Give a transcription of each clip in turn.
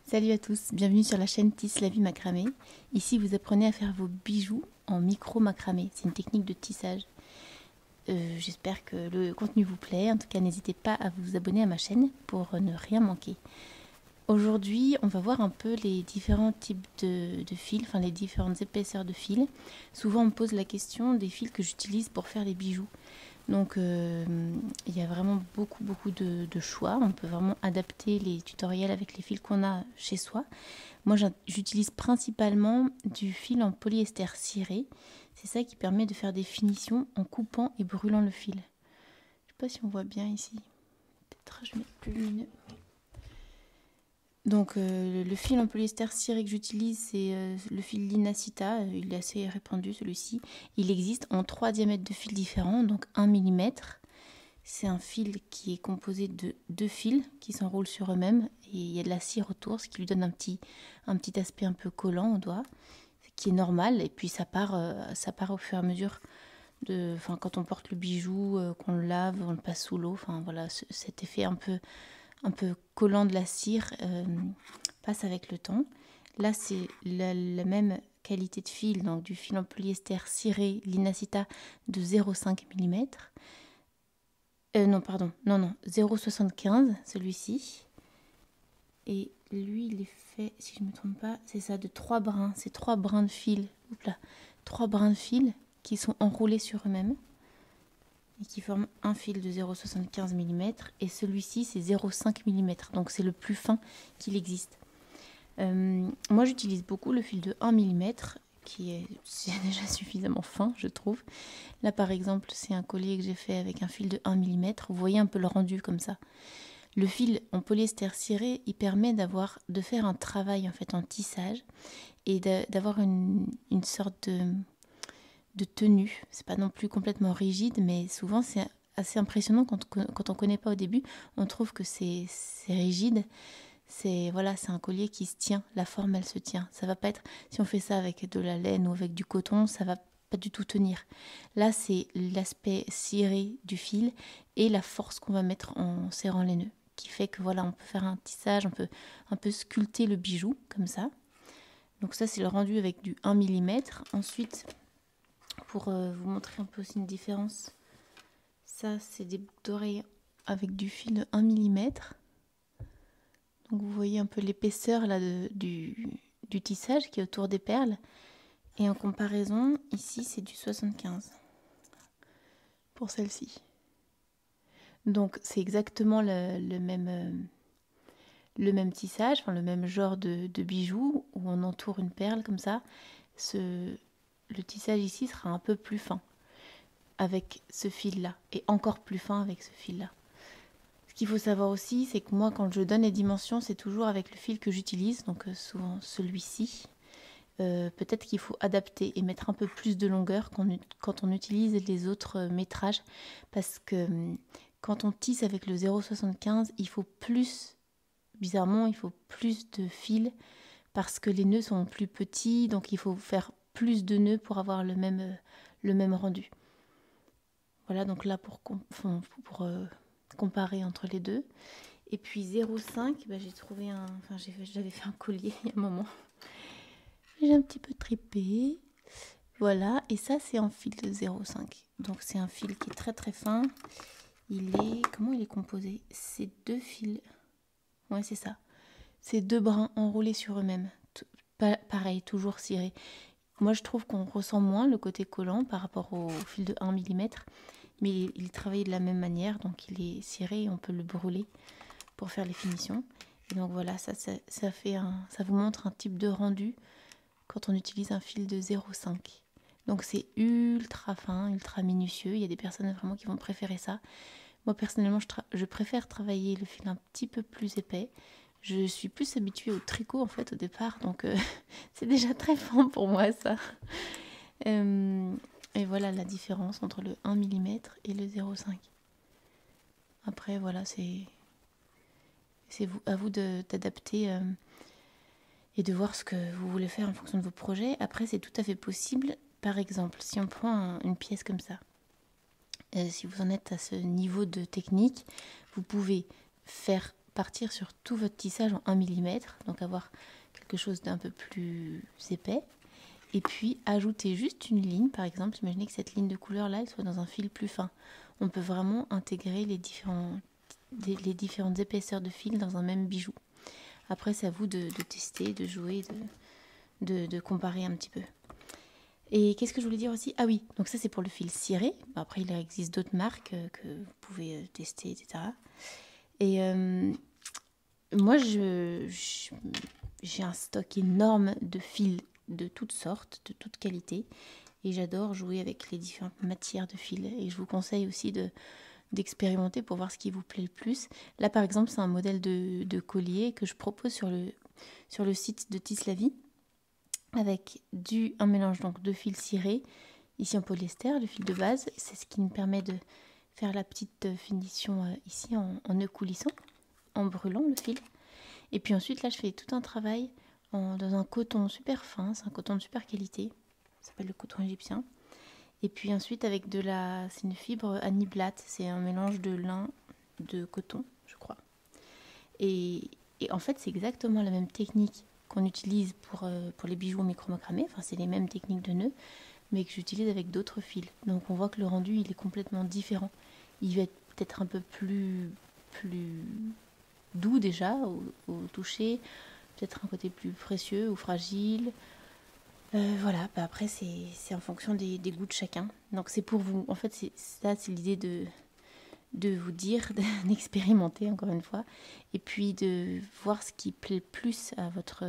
Salut à tous, bienvenue sur la chaîne Tisse la vie macramé. Ici vous apprenez à faire vos bijoux en micro macramé, c'est une technique de tissage. J'espère que le contenu vous plaît, en tout cas n'hésitez pas à vous abonner à ma chaîne pour ne rien manquer. Aujourd'hui on va voir un peu les différents types de fils, enfin les différentes épaisseurs de fils. Souvent on me pose la question des fils que j'utilise pour faire les bijoux. Donc il y a vraiment beaucoup de choix, on peut vraiment adapter les tutoriels avec les fils qu'on a chez soi. Moi j'utilise principalement du fil en polyester ciré, c'est ça qui permet de faire des finitions en coupant et brûlant le fil. Je sais pas si on voit bien ici, peut-être je mets plus lumineux. Donc le fil en polyester ciré que j'utilise c'est le fil Linacita, il est assez répandu celui-ci. Il existe en 3 diamètres de fils différents, donc 1 mm. C'est un fil qui est composé de 2 fils qui s'enroulent sur eux-mêmes et il y a de la cire autour, ce qui lui donne un petit aspect un peu collant au doigt, qui est normal. Et puis ça part au fur et à mesure quand on porte le bijou, qu'on le lave, on le passe sous l'eau. Enfin voilà, cet effet un peu collant de la cire passe avec le temps. Là c'est la même qualité de fil, donc du fil en polyester ciré Linacita de 0,5 mm. Non, pardon, non, 0,75 celui-ci. Et lui, il est fait, si je ne me trompe pas, c'est ça, de 3 brins. C'est 3 brins de fil. Oups là, 3 brins de fil qui sont enroulés sur eux-mêmes et qui forment un fil de 0,75 mm. Et celui-ci, c'est 0,5 mm. Donc c'est le plus fin qu'il existe. Moi, j'utilise beaucoup le fil de 1 mm c'est déjà suffisamment fin, je trouve. Là, par exemple, c'est un collier que j'ai fait avec un fil de 1 mm. Vous voyez un peu le rendu comme ça. Le fil en polyester ciré, il permet de faire un travail en fait en tissage et d'avoir une sorte de tenue. C'est pas non plus complètement rigide, mais souvent c'est assez impressionnant quand on connaît pas au début. On trouve que c'est rigide. C'est un collier qui se tient, la forme elle se tient. Ça va pas être, si on fait ça avec de la laine ou avec du coton, ça va pas du tout tenir. Là c'est l'aspect ciré du fil et la force qu'on va mettre en serrant les nœuds qui fait que voilà, on peut faire un tissage, on peut un peu sculpter le bijou comme ça. Donc ça c'est le rendu avec du 1 mm. Ensuite, pour vous montrer un peu aussi une différence, ça c'est des boucles d'oreilles avec du fil de 1 mm. Donc vous voyez un peu l'épaisseur là du tissage qui est autour des perles. Et en comparaison, ici c'est du 75 pour celle-ci. Donc c'est exactement le même tissage, enfin le même genre de bijoux où on entoure une perle comme ça. Le tissage ici sera un peu plus fin avec ce fil là et encore plus fin avec ce fil là. Ce qu'il faut savoir aussi, c'est que moi quand je donne les dimensions, c'est toujours avec le fil que j'utilise, donc souvent celui-ci. Peut-être qu'il faut adapter et mettre un peu plus de longueur quand on utilise les autres métrages, parce que quand on tisse avec le 0,75, il faut plus, bizarrement, il faut plus de fil parce que les nœuds sont plus petits, donc il faut faire plus de nœuds pour avoir le même rendu. Voilà, donc là pour comparer entre les deux. Et puis 0,5, j'ai trouvé j'avais fait un collier il y a un moment. J'ai un petit peu tripé. Voilà, et ça c'est un fil de 0,5. Donc c'est un fil qui est très très fin. Comment il est composé? C'est 2 fils. Ouais, c'est ça. C'est 2 brins enroulés sur eux-mêmes. Pareil, toujours ciré. Moi je trouve qu'on ressent moins le côté collant par rapport au fil de 1 mm. Mais il est travaillé de la même manière, donc il est ciré et on peut le brûler pour faire les finitions. Et donc voilà, ça vous montre un type de rendu quand on utilise un fil de 0,5. Donc c'est ultra fin, ultra minutieux. Il y a des personnes vraiment qui vont préférer ça. Moi personnellement, je préfère travailler le fil un petit peu plus épais. Je suis plus habituée au tricot en fait au départ, donc c'est déjà très fin pour moi ça. Et voilà la différence entre le 1 mm et le 0,5. Après voilà, c'est à vous d'adapter et de voir ce que vous voulez faire en fonction de vos projets. Après c'est tout à fait possible. Par exemple, si on prend une pièce comme ça, si vous en êtes à ce niveau de technique, vous pouvez faire partir sur tout votre tissage en 1 mm, donc avoir quelque chose d'un peu plus épais. Et puis ajouter juste une ligne, par exemple, imaginez que cette ligne de couleur là, elle soit dans un fil plus fin. On peut vraiment intégrer les différentes épaisseurs de fil dans un même bijou. Après, c'est à vous de tester, de jouer, de comparer un petit peu. Et qu'est-ce que je voulais dire aussi? Ah oui, donc ça c'est pour le fil ciré. Après, il existe d'autres marques que vous pouvez tester, etc. Et moi, j'ai un stock énorme de fils de toutes sortes, de toutes qualités. Et j'adore jouer avec les différentes matières de fils. Et je vous conseille aussi d'expérimenter pour voir ce qui vous plaît le plus. Là, par exemple, c'est un modèle de collier que je propose sur le site de Tisse la Vie, avec un mélange donc de fil ciré, ici en polyester, le fil de base. C'est ce qui me permet de faire la petite finition ici en nœud coulissant, en brûlant le fil. Et puis ensuite, là, je fais tout un travail dans un coton super fin, c'est un coton de super qualité, ça s'appelle le coton égyptien. Et puis ensuite, avec c'est une fibre Aniblat, c'est un mélange de lin, de coton, je crois. Et en fait, c'est exactement la même technique qu'on utilise pour les bijoux micro-macramé, enfin, c'est les mêmes techniques de nœuds, mais que j'utilise avec d'autres fils. Donc on voit que le rendu, il est complètement différent. Il va être peut-être un peu plus doux déjà au toucher, peut-être un côté plus précieux ou fragile. Voilà, après c'est en fonction des goûts de chacun. Donc c'est pour vous, en fait c'est l'idée de vous dire, d'expérimenter encore une fois, et puis de voir ce qui plaît le plus à votre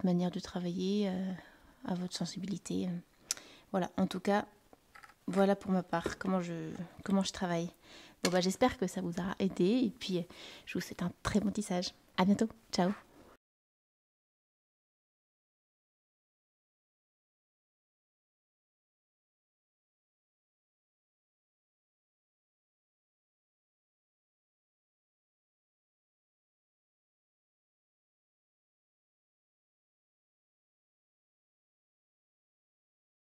manière de travailler, à votre sensibilité. Voilà, en tout cas, voilà pour ma part comment je travaille. Bon, j'espère que ça vous aura aidé, et puis je vous souhaite un très bon tissage. À bientôt, ciao.